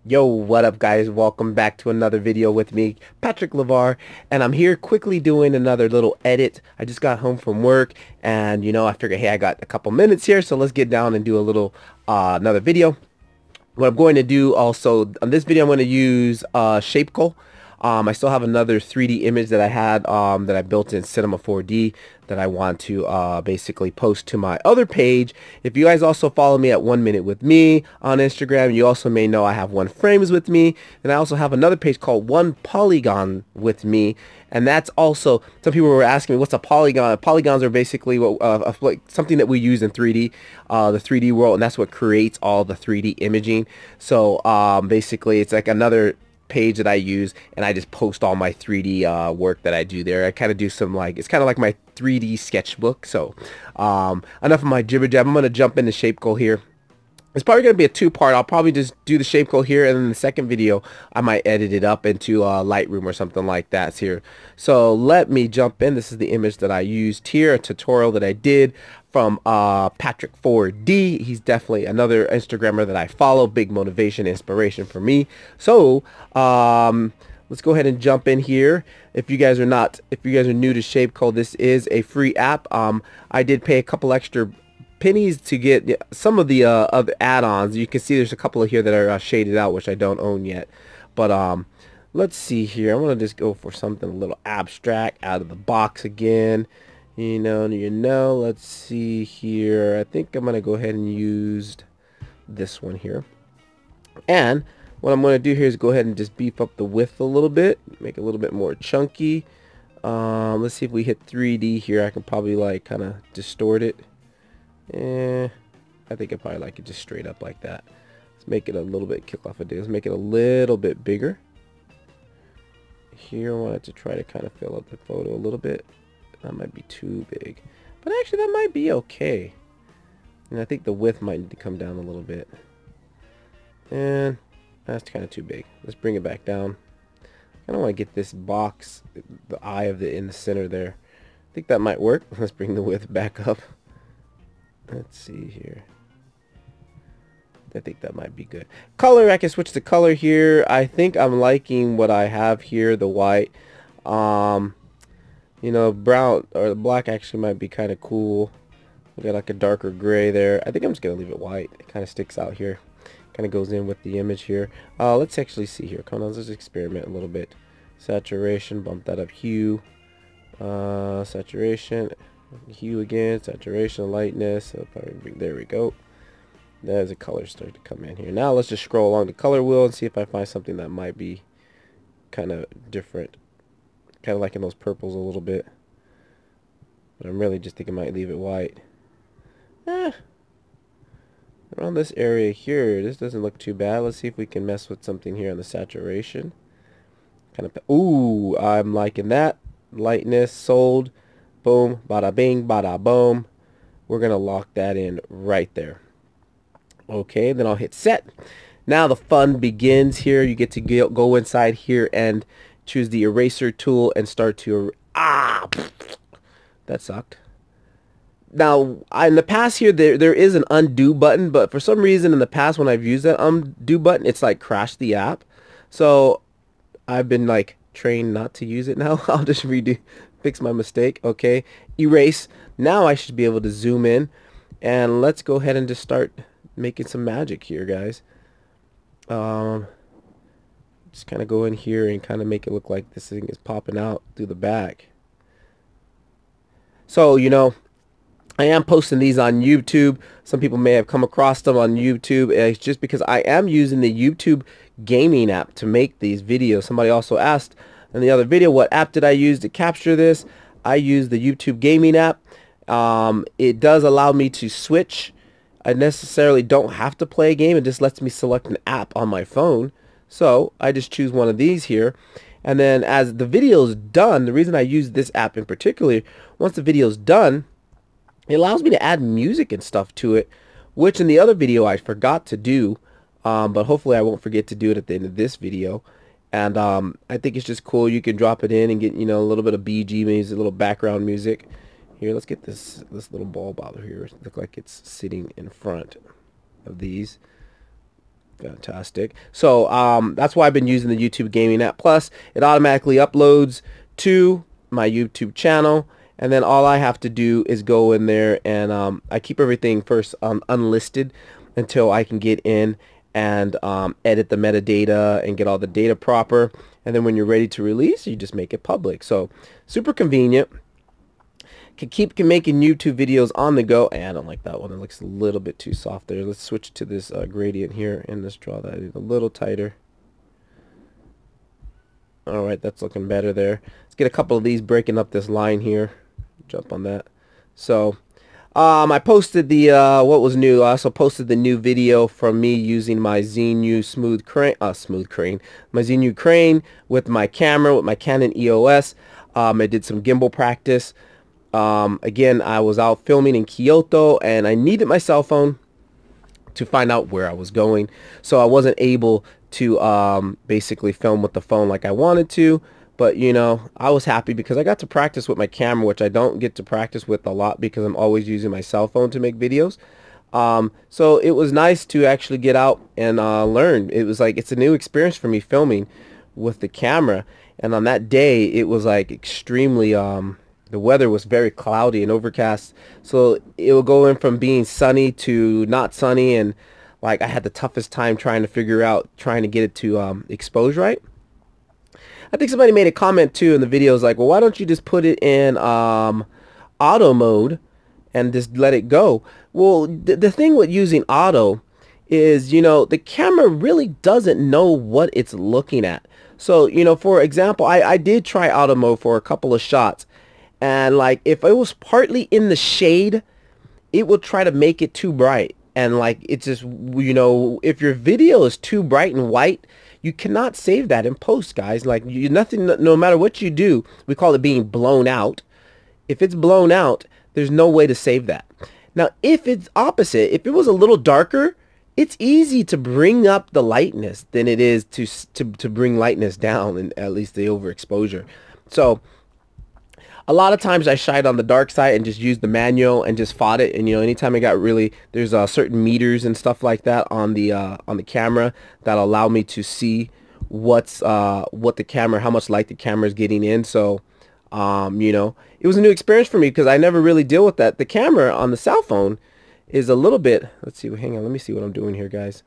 Yo, what up guys? Welcome back to another video with me, Patrick LeVar, and I'm here quickly doing another little edit. I just got home from work and I figured, hey, I got a couple minutes here, so let's get down and do a little another video. What I'm going to do also on this video, I'm going to use Shapical. I still have another 3D image that I had that I built in Cinema 4D that I want to basically post to my other page. If you guys also follow me at 1 Minute with Me on Instagram, you also may know I have 1 Frames with Me, and I also have another page called 1 Polygon with Me, and that's also, some people were asking me what's a polygon. Polygons are basically what like something that we use in 3D, the 3D world, and that's what creates all the 3D imaging. So basically it's like another page that I use, and I just post all my 3D work that I do there. I kind of do some, like, it's kind of like my 3D sketchbook. So enough of my jibber jab. I'm going to jump into Shapical here. It's probably going to be a two-part. I'll probably just do the Shapical here, and then the second video I might edit it up into Lightroom or something like that here. So let me jump in. This is the image that I used here, a tutorial that I did from Patrick 4D. He's definitely another Instagrammer that I follow. Big motivation, inspiration for me. So let's go ahead and jump in here. If you guys are new to Shapical, this is a free app. I did pay a couple extra pennies to get some of the other add-ons. You can see there's a couple of here that are shaded out, which I don't own yet. But let's see here. I want to just go for something a little abstract, out of the box again. Let's see here. I think I'm gonna go ahead and use this one here. And what I'm gonna do here is go ahead and just beef up the width a little bit, make it a little bit more chunky. Let's see if we hit 3D here. I can probably like kind of distort it. I think I probably like it just straight up like that. Let's make it a little bit, kick off a day. Let's make it a little bit bigger. Here I wanted to try to kind of fill up the photo a little bit. That might be too big, but actually that might be okay. And I think the width might need to come down a little bit. And that's kind of too big. Let's bring it back down. I don't want to get this box, the eye of it in the center there. I think that might work. Let's bring the width back up. Let's see here. I think that might be good. Color, I can switch the color here. I think I'm liking what I have here, the white. Brown or the black actually might be kind of cool. We got like a darker gray there. I think I'm just gonna leave it white. It kind of sticks out here. Kind of goes in with the image here. Let's actually see here. Come on, let's experiment a little bit. Saturation, bump that up. Hue, saturation. Hue again, saturation, lightness. So there we go. There's a color start to come in here. Now let's just scroll along the color wheel and see if I find something that might be kind of different, kind of like in those purples a little bit. But I'm really just thinking I might leave it white. Around this area here, this doesn't look too bad. Let's see if we can mess with something here on the saturation. Kind of, ooh, I'm liking that. Lightness, sold. Boom, bada bing, bada boom. We're gonna lock that in right there. Okay, then I'll hit set. Now the fun begins here. You get to go inside here and choose the eraser tool and start to that sucked. Now in the past here there is an undo button, but for some reason in the past when I've used that undo button, it's like crashed the app. So I've been like trained not to use it now. I'll just fix my mistake. Okay, erase. Now I should be able to zoom in, and let's go ahead and just start making some magic here, guys. Just kind of go in here and kind of make it look like this thing is popping out through the back. So I am posting these on YouTube. Some people may have come across them on YouTube. It's just because I am using the YouTube gaming app to make these videos. Somebody also asked in the other video, what app did I use to capture this? I use the YouTube gaming app. It does allow me to switch. I necessarily don't have to play a game. It just lets me select an app on my phone. So I just choose one of these here. And then as the video is done, the reason I use this app in particular, once the video is done, it allows me to add music and stuff to it, which in the other video I forgot to do, but hopefully I won't forget to do it at the end of this video. And I think it's just cool. You can drop it in and get, a little bit of BG music, a little background music. Here, let's get this little bulb out here. Look like it's sitting in front of these. Fantastic. So that's why I've been using the YouTube Gaming app. Plus, it automatically uploads to my YouTube channel, and then all I have to do is go in there, and I keep everything first unlisted until I can get in and edit the metadata and get all the data proper. And then when you're ready to release, you just make it public. So super convenient. Can keep making YouTube videos on the go. And I don't like that one. It looks a little bit too soft there. Let's switch to this gradient here, and let's draw that a little tighter. All right, that's looking better there. Let's get a couple of these breaking up this line here. Jump on that. So I posted the what was new. I also posted the new video from me using my Zhiyun Crane, my Zhiyun Crane with my camera, with my Canon EOS. I did some gimbal practice. Again, I was out filming in Kyoto, and I needed my cell phone to find out where I was going, so I wasn't able to basically film with the phone like I wanted to. But you know, I was happy because I got to practice with my camera, which I don't get to practice with a lot because I'm always using my cell phone to make videos. So it was nice to actually get out and learn. It was like, it's a new experience for me filming with the camera. And on that day, it was like extremely the weather was very cloudy and overcast, so it will go in from being sunny to not sunny, and like I had the toughest time trying to get it to expose right. I think somebody made a comment too in the videos like, well, why don't you just put it in auto mode and just let it go? Well, the thing with using auto is, you know, the camera really doesn't know what it's looking at. So, you know, for example, I did try auto mode for a couple of shots, and like if it was partly in the shade, it will try to make it too bright. And like, it's just, you know, if your video is too bright and white, you cannot save that in post, guys. Like, no matter what you do, we call it being blown out. If it's blown out, there's no way to save that. Now, if it's opposite, if it was a little darker, it's easy to bring up the lightness than it is to bring lightness down, and at least the overexposure. So a lot of times I shied on the dark side and just used the manual and just fought it. And you know, anytime I got really, there's certain meters and stuff like that on the camera that allow me to see what the camera, how much light the camera is getting in. So you know, it was a new experience for me because I never really deal with that. The camera on the cell phone is a little bit, let's see, hang on, let me see what I'm doing here, guys.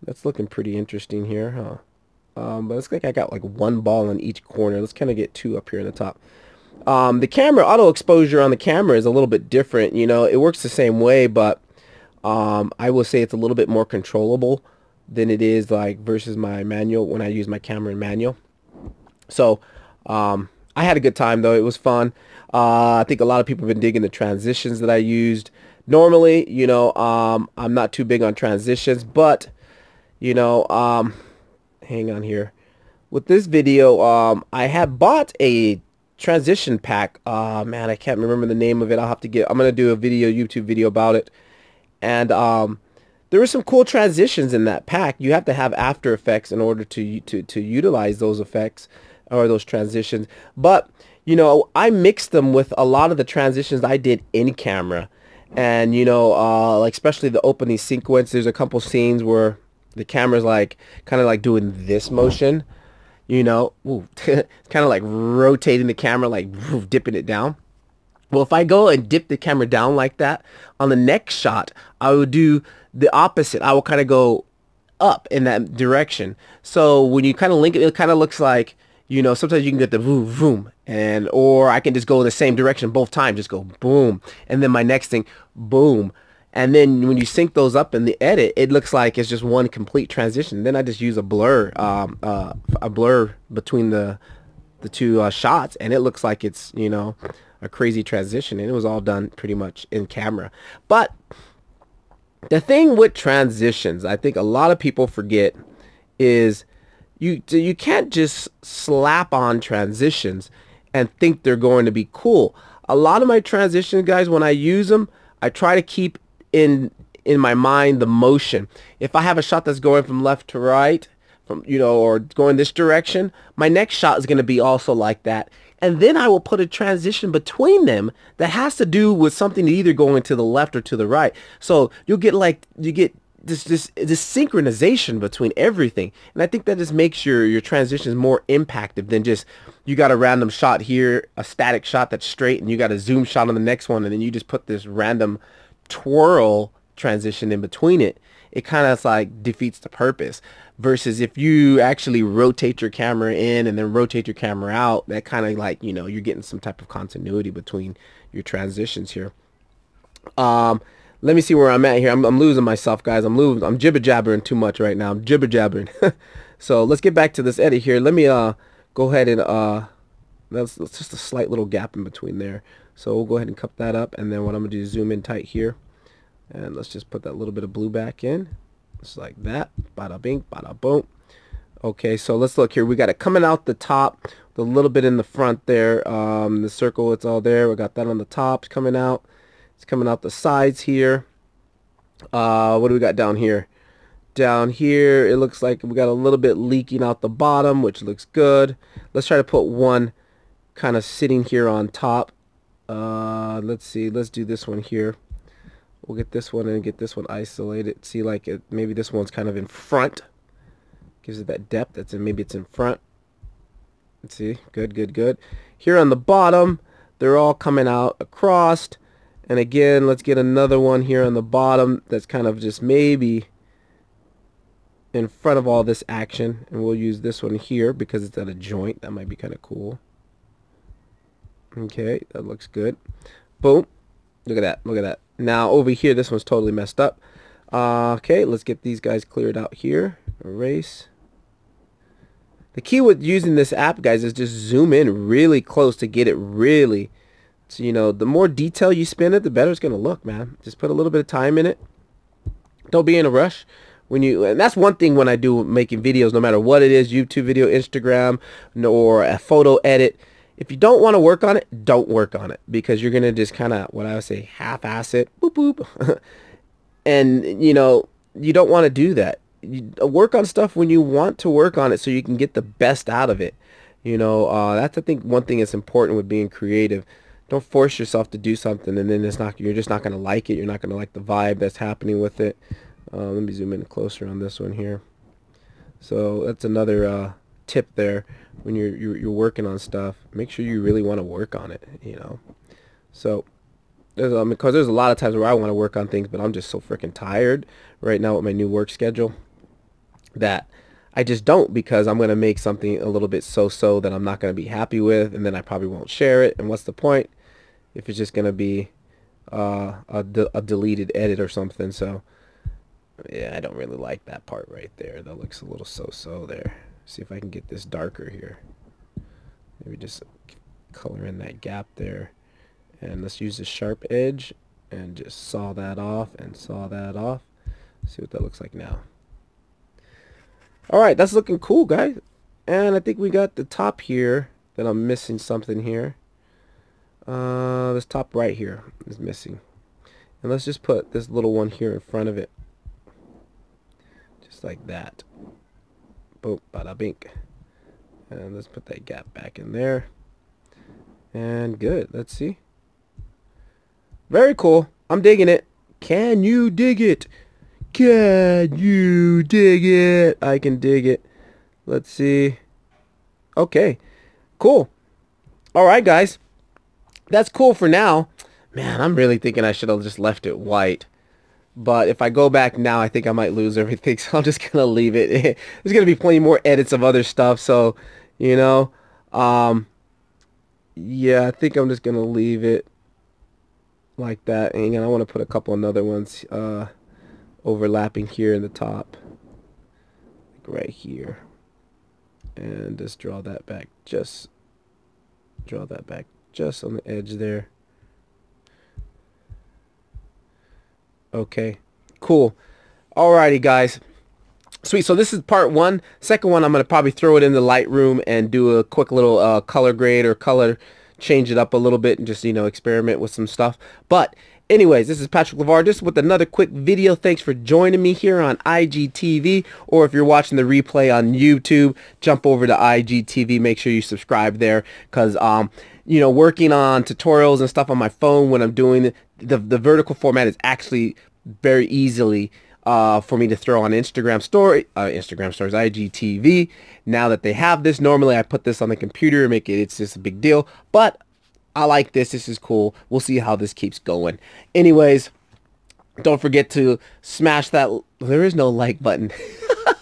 That's looking pretty interesting here, huh? But it's like I got like one ball in each corner. Let's kind of get two up here in the top. The camera auto exposure on the camera is a little bit different. You know, it works the same way, but I will say it's a little bit more controllable than it is like versus my manual when I use my camera in manual. So I had a good time though. It was fun. I think a lot of people have been digging the transitions that I used. Normally, you know, I'm not too big on transitions, but you know, hang on here. With this video, I had bought a transition pack. Man, I can't remember the name of it. I'm gonna do a YouTube video about it. And there were some cool transitions in that pack. You have to have After Effects in order to utilize those effects or those transitions. But you know, I mixed them with a lot of the transitions I did in camera. And you know, like especially the opening sequence, there's a couple scenes where the camera's like kind of like doing this motion, you know, kind of like rotating the camera, like dipping it down. Well, if I go and dip the camera down like that, on the next shot, I would do the opposite. I will kind of go up in that direction. So when you kind of link it, it kind of looks like, you know, sometimes you can get the boom, boom, and or I can just go in the same direction both times, just go boom, and then my next thing, boom. And then when you sync those up in the edit, it looks like it's just one complete transition. Then I just use a blur between the two shots, and it looks like it's, you know, a crazy transition, and it was all done pretty much in camera. But the thing with transitions, I think a lot of people forget, is you can't just slap on transitions and think they're going to be cool. A lot of my transitions, guys, when I use them, I try to keep in my mind the motion. If I have a shot that's going from left to right, from, you know, or going this direction, my next shot is going to be also like that. And then I will put a transition between them that has to do with something either going to the left or to the right. So you'll get like, this synchronization between everything, and I think that just makes your transitions more impactful than just you got a random shot here, a static shot that's straight, and you got a zoom shot on the next one, and then you just put this random twirl transition in between it. It kind of like defeats the purpose. Versus if you actually rotate your camera in and then rotate your camera out, that kind of like, you know, you're getting some type of continuity between your transitions here. Let me see where I'm at here. I'm losing myself, guys. I'm jibber jabbering too much right now. I'm jibber jabbering. So let's get back to this edit here. Let me go ahead and that's just a slight little gap in between there. So we'll go ahead and cut that up, and then what I'm gonna do is zoom in tight here, and let's just put that little bit of blue back in, just like that. Bada bing, bada boom. Okay, so let's look here. We got it coming out the top, the little bit in the front there. The circle, it's all there. We got that on the top. It's coming out. It's coming out the sides here. What do we got down here? Down here, it looks like we got a little bit leaking out the bottom, which looks good. Let's try to put one kind of sitting here on top. Let's see. Let's do this one here. We'll get this one and get this one isolated. See, like maybe this one's kind of in front. Gives it that depth. That's in, maybe it's in front. Let's see. Good, good, good. Here on the bottom, they're all coming out across. And again, let's get another one here on the bottom that's kind of just maybe in front of all this action. And we'll use this one here because it's at a joint. That might be kind of cool. Okay, that looks good. Boom. Look at that. Look at that. Now over here, this one's totally messed up. Okay, let's get these guys cleared out here. Erase. The key with using this app, guys, is just zoom in really close to get it really. So, you know, the more detail you spin it, the better it's going to look, man. Just put a little bit of time in it. Don't be in a rush. And that's one thing when I do making videos, no matter what it is, YouTube video, Instagram, or a photo edit. If you don't want to work on it, don't work on it, because you're going to just kind of, what I would say, half-ass it, boop, boop. And, you know, you don't want to do that. You work on stuff when you want to work on it so you can get the best out of it. You know, that's, I think, one thing that's important with being creative. Don't force yourself to do something and then you're just not going to like it. You're not going to like the vibe that's happening with it. Let me zoom in closer on this one here. So that's another tip there. When you're working on stuff, make sure you really want to work on it, you know. So because there's a lot of times where I want to work on things, but I'm just so freaking tired right now with my new work schedule that I just don't, because I'm going to make something a little bit so-so that I'm not going to be happy with, and then I probably won't share it. And what's the point if it's just going to be a deleted edit or something? So yeah, I don't really like that part right there. That looks a little so-so there. See if I can get this darker here. Maybe just color in that gap there. And let's use the sharp edge and just saw that off and saw that off. See what that looks like now. Alright, that's looking cool, guys. And I think we got the top here that I'm missing something here. This top right here is missing. And let's just put this little one here in front of it. Just like that. Boom, bada bink. And let's put that gap back in there. And good. Let's see. Very cool. I'm digging it. Can you dig it? Can you dig it? I can dig it. Let's see. Okay. Cool. Alright, guys. That's cool for now. Man, I'm really thinking I should have just left it white. But if I go back now, I think I might lose everything. So I'm just going to leave it. There's going to be plenty more edits of other stuff. So, you know, yeah, I think I'm just going to leave it like that. And again, I want to put a couple another ones overlapping here in the top. Like right here. And just draw that back just on the edge there. Okay, cool. Alrighty, guys. Sweet. So this is part one. Second one, I'm going to probably throw it in the Lightroom and do a quick little color grade or color, change it up a little bit and just, you know, experiment with some stuff. But anyways, this is Patrick LeVar, just with another quick video. Thanks for joining me here on IGTV, or if you're watching the replay on YouTube, jump over to IGTV. Make sure you subscribe there, because you know, working on tutorials and stuff on my phone when I'm doing the vertical format is actually very easily for me to throw on Instagram stories, IGTV. Now that they have this, normally I put this on the computer and it's just a big deal, but I like this. This is cool. We'll see how this keeps going. Anyways, don't forget to smash that. There is no like button.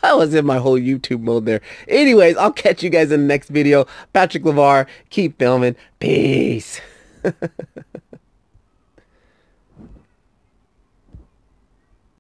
I was in my whole YouTube mode there. Anyways, I'll catch you guys in the next video. Patrick LeVar, keep filming. Peace.